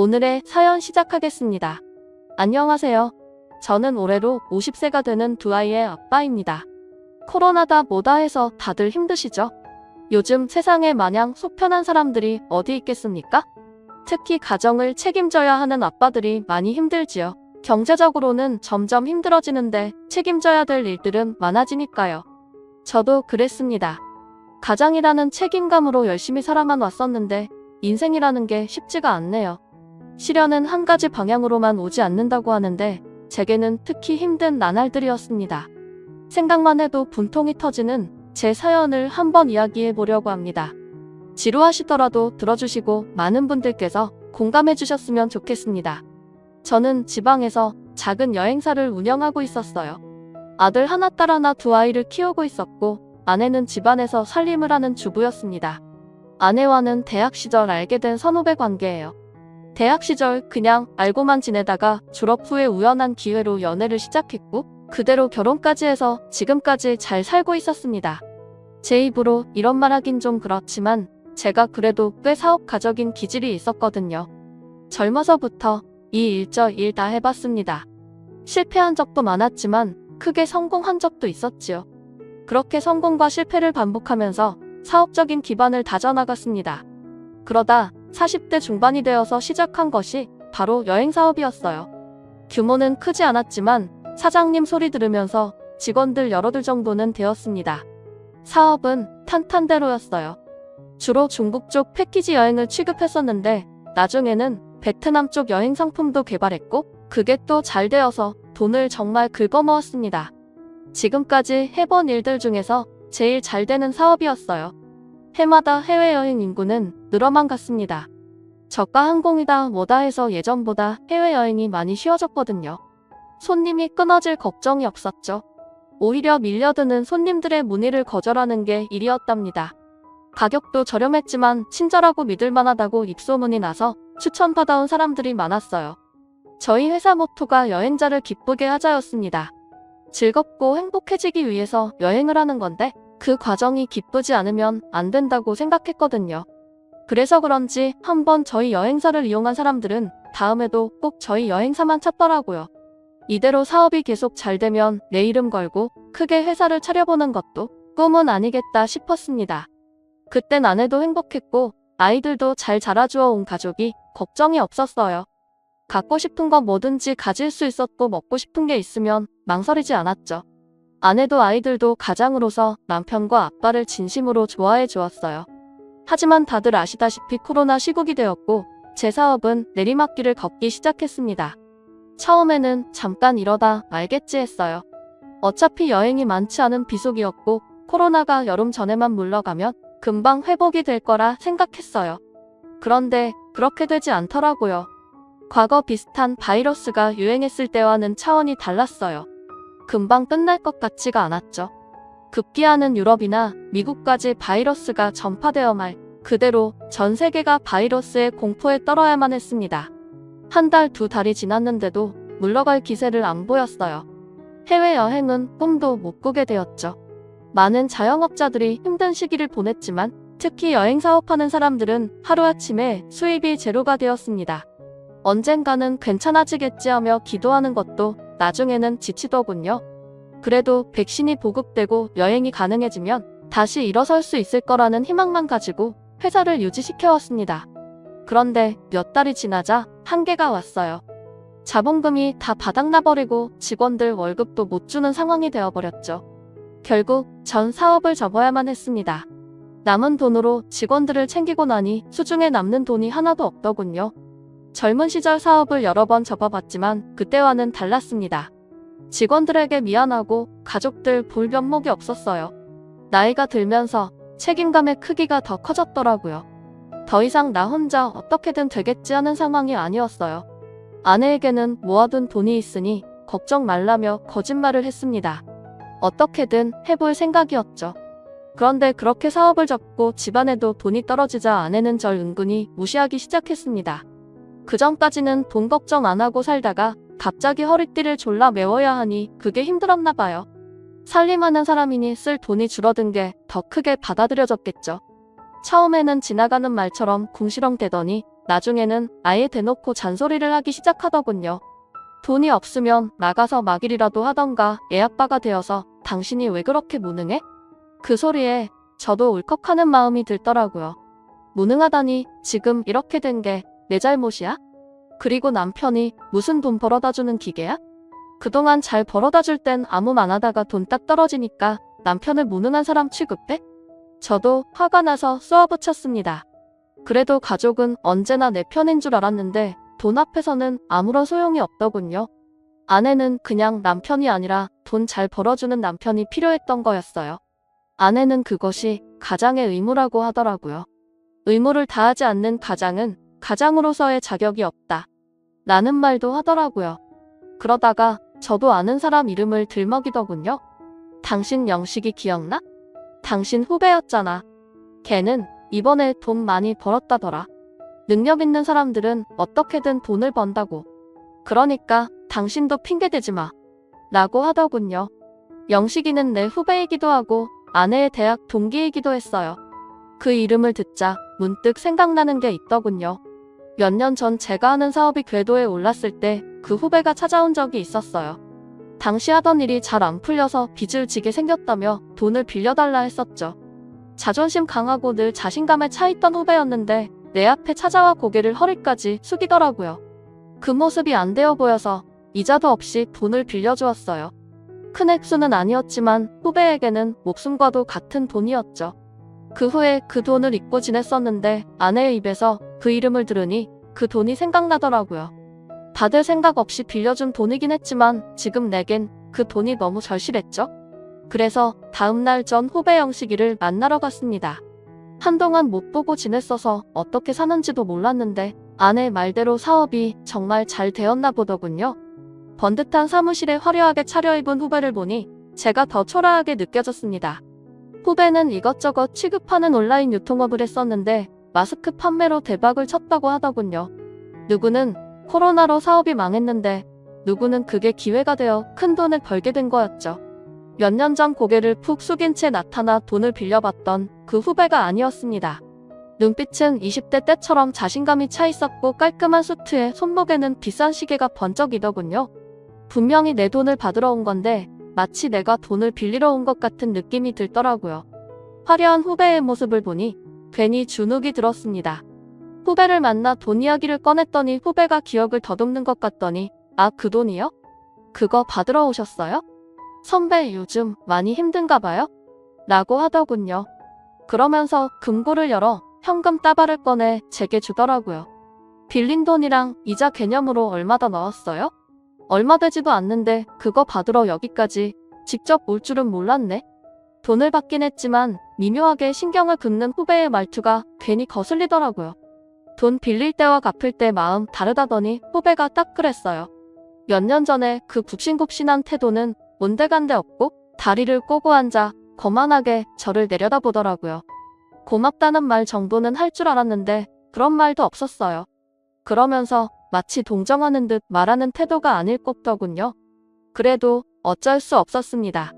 오늘의 사연 시작하겠습니다. 안녕하세요. 저는 올해로 50세가 되는 두 아이의 아빠입니다. 코로나다 뭐다 해서 다들 힘드시죠? 요즘 세상에 마냥 속 편한 사람들이 어디 있겠습니까? 특히 가정을 책임져야 하는 아빠들이 많이 힘들지요. 경제적으로는 점점 힘들어지는데 책임져야 될 일들은 많아지니까요. 저도 그랬습니다. 가장이라는 책임감으로 열심히 살아만 왔었는데 인생이라는 게 쉽지가 않네요. 시련은 한 가지 방향으로만 오지 않는다고 하는데 제게는 특히 힘든 나날들이었습니다. 생각만 해도 분통이 터지는 제 사연을 한번 이야기해 보려고 합니다. 지루하시더라도 들어주시고 많은 분들께서 공감해 주셨으면 좋겠습니다. 저는 지방에서 작은 여행사를 운영하고 있었어요. 아들 하나 딸 하나 두 아이를 키우고 있었고 아내는 집안에서 살림을 하는 주부였습니다. 아내와는 대학 시절 알게 된 선후배 관계예요. 대학 시절 그냥 알고만 지내다가 졸업 후에 우연한 기회로 연애를 시작했고 그대로 결혼까지 해서 지금까지 잘 살고 있었습니다. 제 입으로 이런 말 하긴 좀 그렇지만 제가 그래도 꽤 사업가적인 기질이 있었거든요. 젊어서부터 이 일 저 일 다 해봤습니다. 실패한 적도 많았지만 크게 성공한 적도 있었지요. 그렇게 성공과 실패를 반복하면서 사업적인 기반을 다져나갔습니다. 그러다 40대 중반이 되어서 시작한 것이 바로 여행사업이었어요. 규모는 크지 않았지만 사장님 소리 들으면서 직원들 열어둘 정도는 되었습니다. 사업은 탄탄대로였어요. 주로 중국 쪽 패키지 여행을 취급했었는데 나중에는 베트남 쪽 여행 상품도 개발했고 그게 또 잘 되어서 돈을 정말 긁어모았습니다. 지금까지 해본 일들 중에서 제일 잘 되는 사업이었어요. 해마다 해외여행 인구는 늘어만 갔습니다. 저가 항공이다 뭐다 해서 예전보다 해외여행이 많이 쉬워졌거든요. 손님이 끊어질 걱정이 없었죠. 오히려 밀려드는 손님들의 문의를 거절하는 게 일이었답니다. 가격도 저렴했지만 친절하고 믿을만하다고 입소문이 나서 추천받아온 사람들이 많았어요. 저희 회사 모토가 여행자를 기쁘게 하자였습니다. 즐겁고 행복해지기 위해서 여행을 하는 건데 그 과정이 기쁘지 않으면 안 된다고 생각했거든요. 그래서 그런지 한번 저희 여행사를 이용한 사람들은 다음에도 꼭 저희 여행사만 찾더라고요. 이대로 사업이 계속 잘 되면 내 이름 걸고 크게 회사를 차려보는 것도 꿈은 아니겠다 싶었습니다. 그땐 아내도 행복했고 아이들도 잘 자라주어 온 가족이 걱정이 없었어요. 갖고 싶은 건 뭐든지 가질 수 있었고 먹고 싶은 게 있으면 망설이지 않았죠. 아내도 아이들도 가장으로서 남편과 아빠를 진심으로 좋아해 주었어요. 하지만 다들 아시다시피 코로나 시국이 되었고 제 사업은 내리막길을 걷기 시작했습니다. 처음에는 잠깐 이러다 말겠지 했어요. 어차피 여행이 많지 않은 비속이었고 코로나가 여름 전에만 물러가면 금방 회복이 될 거라 생각했어요. 그런데 그렇게 되지 않더라고요. 과거 비슷한 바이러스가 유행했을 때와는 차원이 달랐어요. 금방 끝날 것 같지가 않았죠. 급기야는 유럽이나 미국까지 바이러스가 전파되어 말 그대로 전 세계가 바이러스의 공포에 떨어야만 했습니다. 한 달, 두 달이 지났는데도 물러갈 기세를 안 보였어요. 해외여행은 꿈도 못 꾸게 되었죠. 많은 자영업자들이 힘든 시기를 보냈지만 특히 여행 사업하는 사람들은 하루아침에 수입이 제로가 되었습니다. 언젠가는 괜찮아지겠지 하며 기도하는 것도 나중에는 지치더군요. 그래도 백신이 보급되고 여행이 가능해지면 다시 일어설 수 있을 거라는 희망만 가지고 회사를 유지시켜왔습니다. 그런데 몇 달이 지나자 한계가 왔어요. 자본금이 다 바닥나버리고 직원들 월급도 못 주는 상황이 되어버렸죠. 결국 전 사업을 접어야만 했습니다. 남은 돈으로 직원들을 챙기고 나니 수중에 남는 돈이 하나도 없더군요. 젊은 시절 사업을 여러 번 접어봤지만 그때와는 달랐습니다. 직원들에게 미안하고 가족들 볼 면목이 없었어요. 나이가 들면서 책임감의 크기가 더 커졌더라고요. 더 이상 나 혼자 어떻게든 되겠지 하는 상황이 아니었어요. 아내에게는 모아둔 돈이 있으니 걱정 말라며 거짓말을 했습니다. 어떻게든 해볼 생각이었죠. 그런데 그렇게 사업을 접고 집안에도 돈이 떨어지자 아내는 절 은근히 무시하기 시작했습니다. 그전까지는 돈 걱정 안 하고 살다가 갑자기 허리띠를 졸라 메워야 하니 그게 힘들었나 봐요. 살림하는 사람이니 쓸 돈이 줄어든 게 더 크게 받아들여졌겠죠. 처음에는 지나가는 말처럼 궁시렁대더니 나중에는 아예 대놓고 잔소리를 하기 시작하더군요. 돈이 없으면 나가서 막일이라도 하던가 애아빠가 되어서 당신이 왜 그렇게 무능해? 그 소리에 저도 울컥하는 마음이 들더라고요. 무능하다니 지금 이렇게 된 게 내 잘못이야? 그리고 남편이 무슨 돈 벌어다 주는 기계야? 그동안 잘 벌어다 줄 땐 아무 말 안 하다가 돈 딱 떨어지니까 남편을 무능한 사람 취급해? 저도 화가 나서 쏘아붙였습니다. 그래도 가족은 언제나 내 편인 줄 알았는데 돈 앞에서는 아무런 소용이 없더군요. 아내는 그냥 남편이 아니라 돈 잘 벌어주는 남편이 필요했던 거였어요. 아내는 그것이 가장의 의무라고 하더라고요. 의무를 다하지 않는 가장은 가장으로서의 자격이 없다. 라는 말도 하더라고요. 그러다가 저도 아는 사람 이름을 들먹이더군요. 당신 영식이 기억나? 당신 후배였잖아. 걔는 이번에 돈 많이 벌었다더라. 능력 있는 사람들은 어떻게든 돈을 번다고. 그러니까 당신도 핑계대지 마. 라고 하더군요. 영식이는 내 후배이기도 하고 아내의 대학 동기이기도 했어요. 그 이름을 듣자 문득 생각나는 게 있더군요. 몇 년 전 제가 하는 사업이 궤도에 올랐을 때 그 후배가 찾아온 적이 있었어요. 당시 하던 일이 잘 안 풀려서 빚을 지게 생겼다며 돈을 빌려달라 했었죠. 자존심 강하고 늘 자신감에 차있던 후배였는데 내 앞에 찾아와 고개를 허리까지 숙이더라고요. 그 모습이 안 되어 보여서 이자도 없이 돈을 빌려주었어요. 큰 액수는 아니었지만 후배에게는 목숨과도 같은 돈이었죠. 그 후에 그 돈을 잊고 지냈었는데 아내의 입에서 그 이름을 들으니 그 돈이 생각나더라고요. 받을 생각 없이 빌려준 돈이긴 했지만 지금 내겐 그 돈이 너무 절실했죠. 그래서 다음날 전 후배 영식이를 만나러 갔습니다. 한동안 못 보고 지냈어서 어떻게 사는지도 몰랐는데 아내 말대로 사업이 정말 잘 되었나 보더군요. 번듯한 사무실에 화려하게 차려입은 후배를 보니 제가 더 초라하게 느껴졌습니다. 후배는 이것저것 취급하는 온라인 유통업을 했었는데 마스크 판매로 대박을 쳤다고 하더군요. 누구는 코로나로 사업이 망했는데 누구는 그게 기회가 되어 큰 돈을 벌게 된 거였죠. 몇 년 전 고개를 푹 숙인 채 나타나 돈을 빌려봤던 그 후배가 아니었습니다. 눈빛은 20대 때처럼 자신감이 차 있었고 깔끔한 수트에 손목에는 비싼 시계가 번쩍이더군요. 분명히 내 돈을 받으러 온 건데 마치 내가 돈을 빌리러 온 것 같은 느낌이 들더라고요. 화려한 후배의 모습을 보니 괜히 주눅이 들었습니다. 후배를 만나 돈 이야기를 꺼냈더니 후배가 기억을 더듬는 것 같더니 아, 그 돈이요? 그거 받으러 오셨어요? 선배 요즘 많이 힘든가 봐요? 라고 하더군요. 그러면서 금고를 열어 현금 따발을 꺼내 제게 주더라고요. 빌린 돈이랑 이자 개념으로 얼마 더 넣었어요? 얼마 되지도 않는데 그거 받으러 여기까지 직접 올 줄은 몰랐네. 돈을 받긴 했지만 미묘하게 신경을 긁는 후배의 말투가 괜히 거슬리더라고요. 돈 빌릴 때와 갚을 때 마음 다르다더니 후배가 딱 그랬어요. 몇 년 전에 그 굽신굽신한 태도는 온데간데 없고 다리를 꼬고 앉아 거만하게 저를 내려다보더라고요. 고맙다는 말 정도는 할 줄 알았는데 그런 말도 없었어요. 그러면서 마치 동정하는 듯 말하는 태도가 아닐 꼽더군요. 그래도 어쩔 수 없었습니다.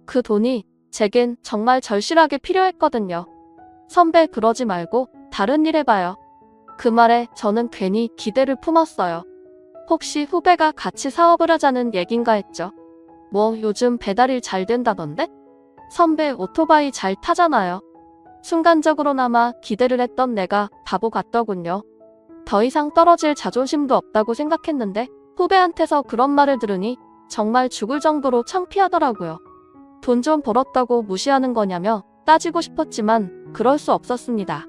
그 돈이 제겐 정말 절실하게 필요했거든요. 선배 그러지 말고 다른 일 해봐요. 그 말에 저는 괜히 기대를 품었어요. 혹시 후배가 같이 사업을 하자는 얘긴가 했죠. 뭐 요즘 배달일 잘 된다던데? 선배 오토바이 잘 타잖아요. 순간적으로나마 기대를 했던 내가 바보 같더군요. 더 이상 떨어질 자존심도 없다고 생각했는데 후배한테서 그런 말을 들으니 정말 죽을 정도로 창피하더라고요. 돈 좀 벌었다고 무시하는 거냐며 따지고 싶었지만 그럴 수 없었습니다.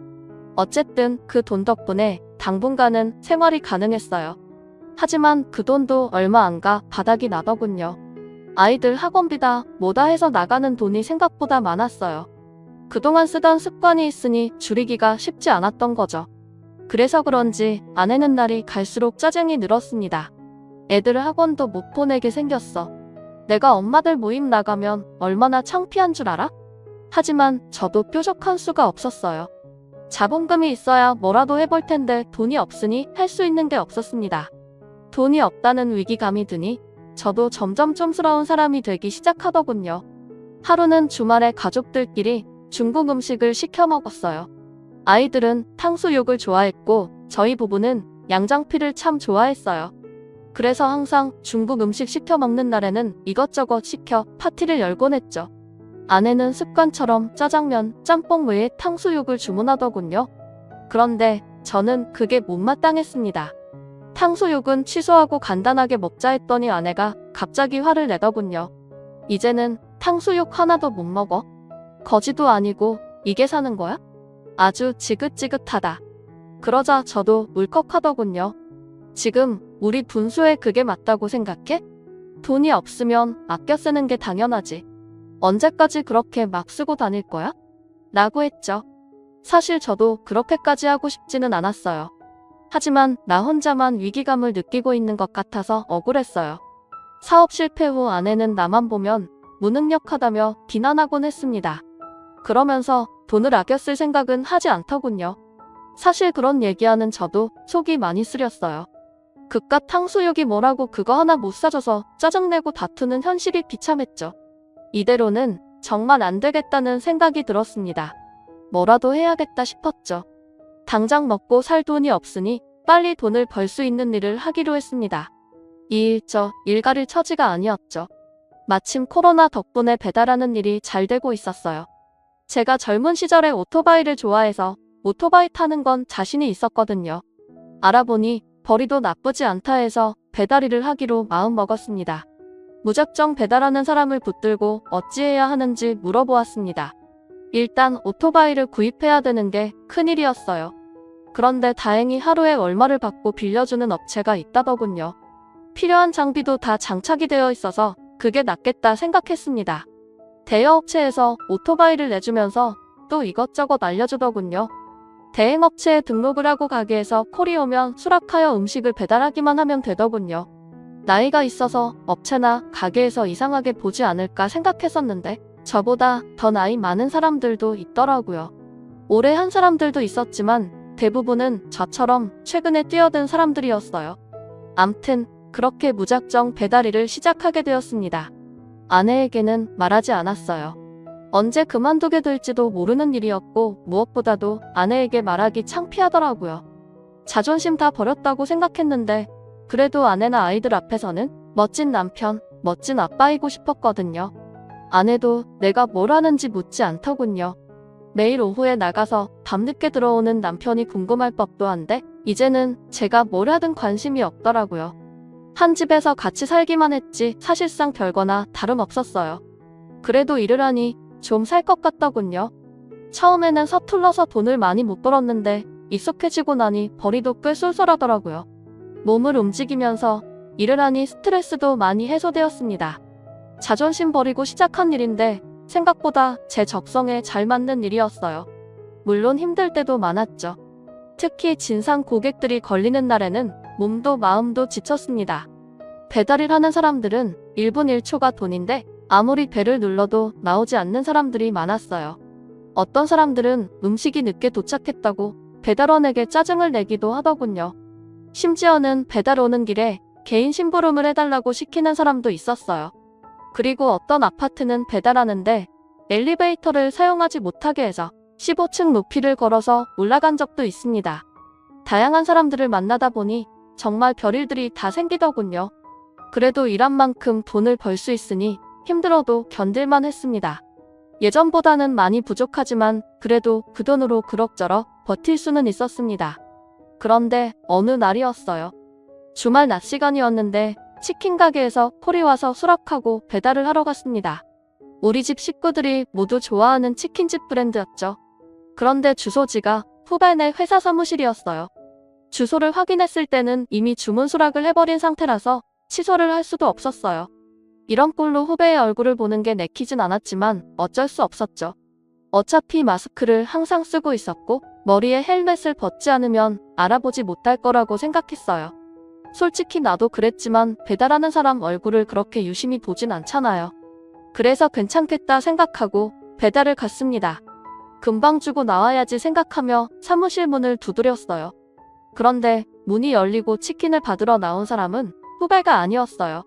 어쨌든 그 돈 덕분에 당분간은 생활이 가능했어요. 하지만 그 돈도 얼마 안 가 바닥이 나더군요. 아이들 학원비다 뭐다 해서 나가는 돈이 생각보다 많았어요. 그동안 쓰던 습관이 있으니 줄이기가 쉽지 않았던 거죠. 그래서 그런지 아내는 날이 갈수록 짜증이 늘었습니다. 애들을 학원도 못 보내게 생겼어. 내가 엄마들 모임 나가면 얼마나 창피한 줄 알아? 하지만 저도 뾰족한 수가 없었어요. 자본금이 있어야 뭐라도 해볼 텐데 돈이 없으니 할 수 있는 게 없었습니다. 돈이 없다는 위기감이 드니 저도 점점 쫌스러운 사람이 되기 시작하더군요. 하루는 주말에 가족들끼리 중국 음식을 시켜 먹었어요. 아이들은 탕수육을 좋아했고 저희 부부는 양장피를 참 좋아했어요. 그래서 항상 중국 음식 시켜 먹는 날에는 이것저것 시켜 파티를 열곤 했죠. 아내는 습관처럼 짜장면, 짬뽕 외에 탕수육을 주문하더군요. 그런데 저는 그게 못마땅했습니다. 탕수육은 취소하고 간단하게 먹자 했더니 아내가 갑자기 화를 내더군요. 이제는 탕수육 하나도 못 먹어? 거지도 아니고 이게 사는 거야? 아주 지긋지긋하다. 그러자 저도 울컥하더군요. 지금 우리 분수에 그게 맞다고 생각해? 돈이 없으면 아껴 쓰는 게 당연하지. 언제까지 그렇게 막 쓰고 다닐 거야? 라고 했죠. 사실 저도 그렇게까지 하고 싶지는 않았어요. 하지만 나 혼자만 위기감을 느끼고 있는 것 같아서 억울했어요. 사업 실패 후 아내는 나만 보면 무능력하다며 비난하곤 했습니다. 그러면서 돈을 아껴 쓸 생각은 하지 않더군요. 사실 그런 얘기하는 저도 속이 많이 쓰렸어요. 그깟 탕수육이 뭐라고 그거 하나 못 사줘서 짜증내고 다투는 현실이 비참했죠. 이대로는 정말 안 되겠다는 생각이 들었습니다. 뭐라도 해야겠다 싶었죠. 당장 먹고 살 돈이 없으니 빨리 돈을 벌 수 있는 일을 하기로 했습니다. 이 일 저 일가릴 처지가 아니었죠. 마침 코로나 덕분에 배달하는 일이 잘 되고 있었어요. 제가 젊은 시절에 오토바이를 좋아해서 오토바이 타는 건 자신이 있었거든요. 알아보니 벌이도 나쁘지 않다 해서 배달 일을 하기로 마음먹었습니다. 무작정 배달하는 사람을 붙들고 어찌해야 하는지 물어보았습니다. 일단 오토바이를 구입해야 되는 게 큰일이었어요. 그런데 다행히 하루에 얼마를 받고 빌려주는 업체가 있다더군요. 필요한 장비도 다 장착이 되어 있어서 그게 낫겠다 생각했습니다. 대여업체에서 오토바이를 내주면서 또 이것저것 알려주더군요. 대행업체에 등록을 하고 가게에서 콜이 오면 수락하여 음식을 배달하기만 하면 되더군요. 나이가 있어서 업체나 가게에서 이상하게 보지 않을까 생각했었는데 저보다 더 나이 많은 사람들도 있더라고요. 오래 한 사람들도 있었지만 대부분은 저처럼 최근에 뛰어든 사람들이었어요. 암튼 그렇게 무작정 배달 일을 시작하게 되었습니다. 아내에게는 말하지 않았어요. 언제 그만두게 될지도 모르는 일이었고 무엇보다도 아내에게 말하기 창피하더라고요. 자존심 다 버렸다고 생각했는데 그래도 아내나 아이들 앞에서는 멋진 남편, 멋진 아빠이고 싶었거든요. 아내도 내가 뭘 하는지 묻지 않더군요. 매일 오후에 나가서 밤늦게 들어오는 남편이 궁금할 법도 한데 이제는 제가 뭘 하든 관심이 없더라고요. 한 집에서 같이 살기만 했지 사실상 별거나 다름없었어요. 그래도 일을 하니 좀 살 것 같더군요. 처음에는 서툴러서 돈을 많이 못 벌었는데 익숙해지고 나니 벌이도 꽤 쏠쏠하더라고요. 몸을 움직이면서 일을 하니 스트레스도 많이 해소되었습니다. 자존심 버리고 시작한 일인데 생각보다 제 적성에 잘 맞는 일이었어요. 물론 힘들 때도 많았죠. 특히 진상 고객들이 걸리는 날에는 몸도 마음도 지쳤습니다. 배달일 하는 사람들은 1분 1초가 돈인데 아무리 배를 눌러도 나오지 않는 사람들이 많았어요. 어떤 사람들은 음식이 늦게 도착했다고 배달원에게 짜증을 내기도 하더군요. 심지어는 배달 오는 길에 개인 심부름을 해달라고 시키는 사람도 있었어요. 그리고 어떤 아파트는 배달하는데 엘리베이터를 사용하지 못하게 해서 15층 높이를 걸어서 올라간 적도 있습니다. 다양한 사람들을 만나다 보니 정말 별일들이 다 생기더군요. 그래도 일한 만큼 돈을 벌 수 있으니 힘들어도 견딜만 했습니다. 예전보다는 많이 부족하지만 그래도 그 돈으로 그럭저럭 버틸 수는 있었습니다. 그런데 어느 날이었어요. 주말 낮 시간이었는데 치킨 가게에서 콜이 와서 수락하고 배달을 하러 갔습니다. 우리 집 식구들이 모두 좋아하는 치킨집 브랜드였죠. 그런데 주소지가 후배네 회사 사무실이었어요. 주소를 확인했을 때는 이미 주문 수락을 해버린 상태라서 취소를 할 수도 없었어요. 이런 꼴로 후배의 얼굴을 보는 게 내키진 않았지만 어쩔 수 없었죠. 어차피 마스크를 항상 쓰고 있었고 머리에 헬멧을 벗지 않으면 알아보지 못할 거라고 생각했어요. 솔직히 나도 그랬지만 배달하는 사람 얼굴을 그렇게 유심히 보진 않잖아요. 그래서 괜찮겠다 생각하고 배달을 갔습니다. 금방 주고 나와야지 생각하며 사무실 문을 두드렸어요. 그런데 문이 열리고 치킨을 받으러 나온 사람은 후배가 아니었어요.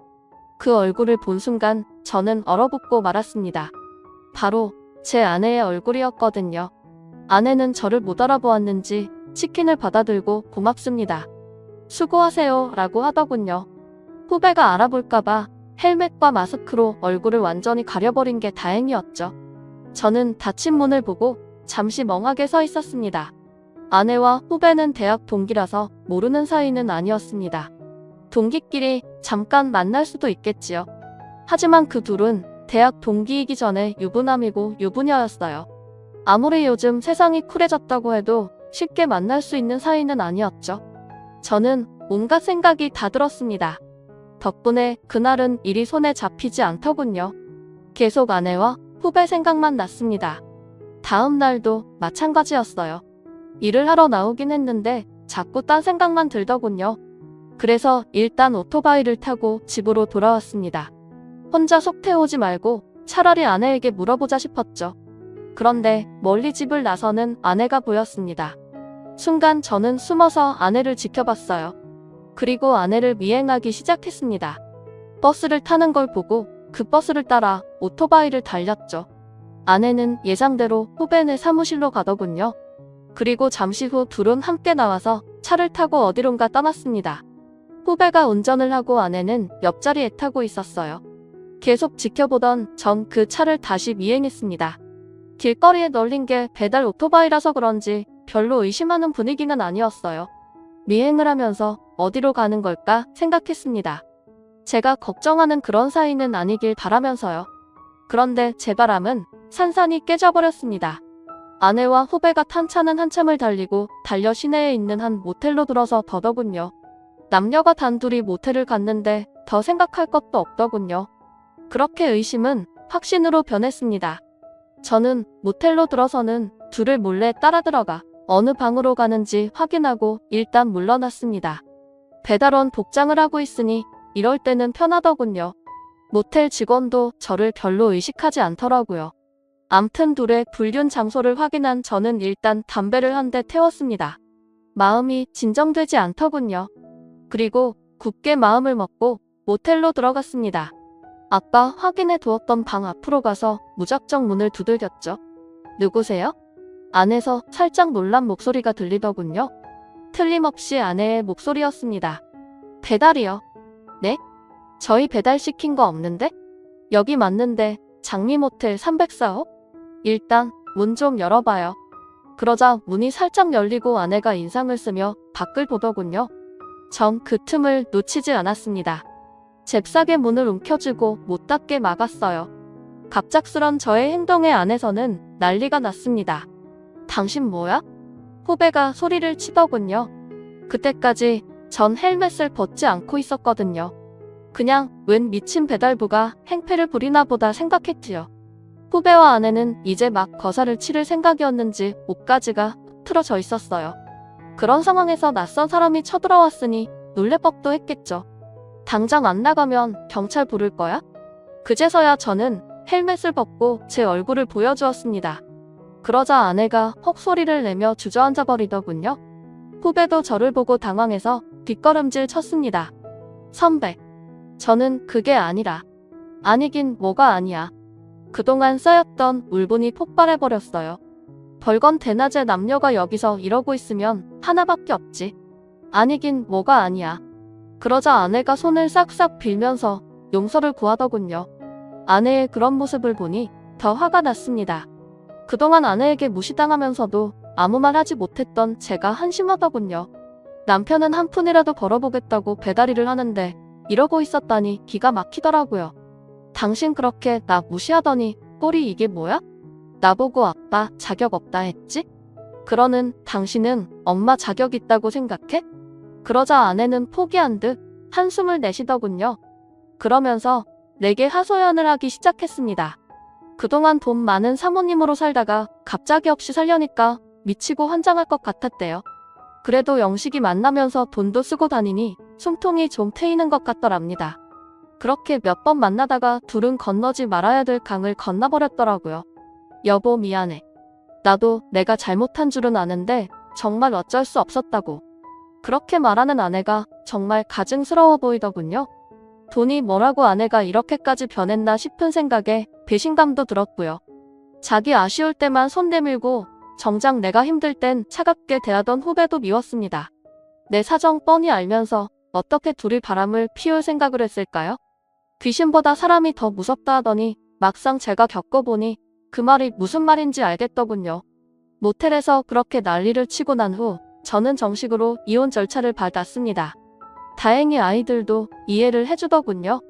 그 얼굴을 본 순간 저는 얼어붙고 말았습니다. 바로 제 아내의 얼굴이었거든요. 아내는 저를 못 알아보았는지 치킨을 받아들고 고맙습니다. 수고하세요 라고 하더군요. 후배가 알아볼까봐 헬멧과 마스크로 얼굴을 완전히 가려버린 게 다행이었죠. 저는 닫힌 문을 보고 잠시 멍하게 서 있었습니다. 아내와 후배는 대학 동기라서 모르는 사이는 아니었습니다. 동기끼리 잠깐 만날 수도 있겠지요. 하지만 그 둘은 대학 동기이기 전에 유부남이고 유부녀였어요. 아무리 요즘 세상이 쿨해졌다고 해도 쉽게 만날 수 있는 사이는 아니었죠. 저는 온갖 생각이 다 들었습니다. 덕분에 그날은 일이 손에 잡히지 않더군요. 계속 아내와 후배 생각만 났습니다. 다음 날도 마찬가지였어요. 일을 하러 나오긴 했는데 자꾸 딴 생각만 들더군요. 그래서 일단 오토바이를 타고 집으로 돌아왔습니다. 혼자 속 태우지 말고 차라리 아내에게 물어보자 싶었죠. 그런데 멀리 집을 나서는 아내가 보였습니다. 순간 저는 숨어서 아내를 지켜봤어요. 그리고 아내를 미행하기 시작했습니다. 버스를 타는 걸 보고 그 버스를 따라 오토바이를 달렸죠. 아내는 예상대로 후배네 사무실로 가더군요. 그리고 잠시 후 둘은 함께 나와서 차를 타고 어디론가 떠났습니다. 후배가 운전을 하고 아내는 옆자리에 타고 있었어요. 계속 지켜보던 전 그 차를 다시 미행했습니다. 길거리에 널린 게 배달 오토바이라서 그런지 별로 의심하는 분위기는 아니었어요. 미행을 하면서 어디로 가는 걸까 생각했습니다. 제가 걱정하는 그런 사이는 아니길 바라면서요. 그런데 제 바람은 산산이 깨져버렸습니다. 아내와 후배가 탄 차는 한참을 달리고 달려 시내에 있는 한 모텔로 들어서 더더군요. 남녀가 단둘이 모텔을 갔는데 더 생각할 것도 없더군요. 그렇게 의심은 확신으로 변했습니다. 저는 모텔로 들어서는 둘을 몰래 따라 들어가 어느 방으로 가는지 확인하고 일단 물러났습니다. 배달원 복장을 하고 있으니 이럴 때는 편하더군요. 모텔 직원도 저를 별로 의식하지 않더라고요. 암튼 둘의 불륜 장소를 확인한 저는 일단 담배를 한 대 태웠습니다. 마음이 진정되지 않더군요. 그리고 굳게 마음을 먹고 모텔로 들어갔습니다. 아까 확인해 두었던 방 앞으로 가서 무작정 문을 두들겼죠. 누구세요? 안에서 살짝 놀란 목소리가 들리더군요. 틀림없이 아내의 목소리였습니다. 배달이요. 네? 저희 배달시킨 거 없는데? 여기 맞는데 장미모텔 304호? 일단 문 좀 열어봐요. 그러자 문이 살짝 열리고 아내가 인상을 쓰며 밖을 보더군요. 전 그 틈을 놓치지 않았습니다. 잽싸게 문을 움켜쥐고 못 닫게 막았어요. 갑작스런 저의 행동에 안에서는 난리가 났습니다. 당신 뭐야? 후배가 소리를 치더군요. 그때까지 전 헬멧을 벗지 않고 있었거든요. 그냥 웬 미친 배달부가 행패를 부리나 보다 생각했지요. 후배와 아내는 이제 막 거사를 치를 생각이었는지 옷가지가 틀어져 있었어요. 그런 상황에서 낯선 사람이 쳐들어왔으니 놀랄 법도 했겠죠. 당장 안 나가면 경찰 부를 거야? 그제서야 저는 헬멧을 벗고 제 얼굴을 보여주었습니다. 그러자 아내가 헉소리를 내며 주저앉아 버리더군요. 후배도 저를 보고 당황해서 뒷걸음질 쳤습니다. 선배, 저는 그게 아니라. 아니긴 뭐가 아니야. 그동안 쌓였던 울분이 폭발해버렸어요. 벌건 대낮에 남녀가 여기서 이러고 있으면 하나밖에 없지. 아니긴 뭐가 아니야. 그러자 아내가 손을 싹싹 빌면서 용서를 구하더군요. 아내의 그런 모습을 보니 더 화가 났습니다. 그동안 아내에게 무시당하면서도 아무 말 하지 못했던 제가 한심하더군요. 남편은 한 푼이라도 벌어보겠다고 배달일을 하는데 이러고 있었다니 기가 막히더라고요. 당신 그렇게 나 무시하더니 꼴이 이게 뭐야? 나보고 아빠 자격 없다 했지? 그러는 당신은 엄마 자격 있다고 생각해? 그러자 아내는 포기한 듯 한숨을 내쉬더군요. 그러면서 내게 하소연을 하기 시작했습니다. 그동안 돈 많은 사모님으로 살다가 갑자기 없이 살려니까 미치고 환장할 것 같았대요. 그래도 영식이 만나면서 돈도 쓰고 다니니 숨통이 좀 트이는 것 같더랍니다. 그렇게 몇 번 만나다가 둘은 건너지 말아야 될 강을 건너버렸더라고요. 여보 미안해. 나도 내가 잘못한 줄은 아는데 정말 어쩔 수 없었다고. 그렇게 말하는 아내가 정말 가증스러워 보이더군요. 돈이 뭐라고 아내가 이렇게까지 변했나 싶은 생각에 배신감도 들었고요. 자기 아쉬울 때만 손 내밀고 정작 내가 힘들 땐 차갑게 대하던 후배도 미웠습니다. 내 사정 뻔히 알면서 어떻게 둘이 바람을 피울 생각을 했을까요? 귀신보다 사람이 더 무섭다 하더니 막상 제가 겪어보니 그 말이 무슨 말인지 알겠더군요. 모텔에서 그렇게 난리를 치고 난 후 저는 정식으로 이혼 절차를 밟았습니다. 다행히 아이들도 이해를 해주더군요.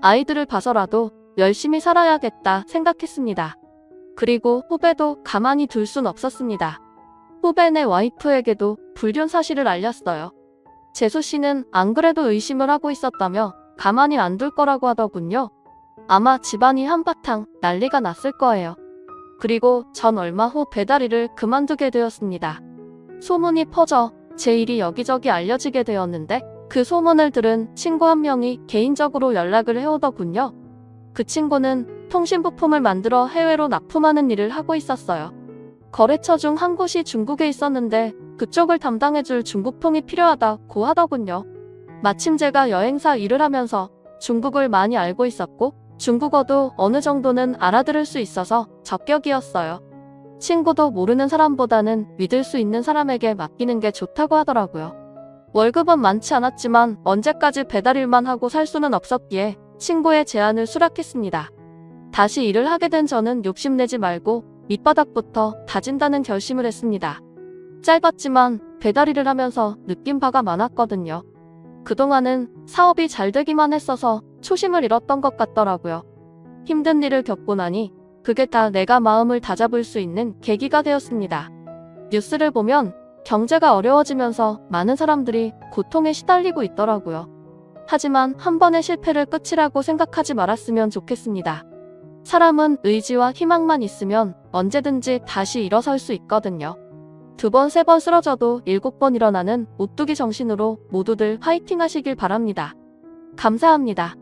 아이들을 봐서라도 열심히 살아야겠다 생각했습니다. 그리고 후배도 가만히 둘 순 없었습니다. 후배네 와이프에게도 불륜 사실을 알렸어요. 재수 씨는 안 그래도 의심을 하고 있었다며 가만히 안 둘 거라고 하더군요. 아마 집안이 한바탕 난리가 났을 거예요. 그리고 전 얼마 후 배달일을 그만두게 되었습니다. 소문이 퍼져 제 일이 여기저기 알려지게 되었는데 그 소문을 들은 친구 한 명이 개인적으로 연락을 해오더군요. 그 친구는 통신부품을 만들어 해외로 납품하는 일을 하고 있었어요. 거래처 중 한 곳이 중국에 있었는데 그쪽을 담당해줄 중국통이 필요하다고 하더군요. 마침 제가 여행사 일을 하면서 중국을 많이 알고 있었고 중국어도 어느 정도는 알아들을 수 있어서 적격이었어요. 친구도 모르는 사람보다는 믿을 수 있는 사람에게 맡기는 게 좋다고 하더라고요. 월급은 많지 않았지만 언제까지 배달일만 하고 살 수는 없었기에 친구의 제안을 수락했습니다. 다시 일을 하게 된 저는 욕심내지 말고 밑바닥부터 다진다는 결심을 했습니다. 짧았지만 배달일을 하면서 느낀 바가 많았거든요. 그동안은 사업이 잘 되기만 했어서 초심을 잃었던 것 같더라고요. 힘든 일을 겪고 나니 그게 다 내가 마음을 다잡을 수 있는 계기가 되었습니다. 뉴스를 보면 경제가 어려워지면서 많은 사람들이 고통에 시달리고 있더라고요. 하지만 한 번의 실패를 끝이라고 생각하지 말았으면 좋겠습니다. 사람은 의지와 희망만 있으면 언제든지 다시 일어설 수 있거든요. 2번, 3번 쓰러져도 7번 일어나는 오뚜기 정신으로 모두들 화이팅 하시길 바랍니다. 감사합니다.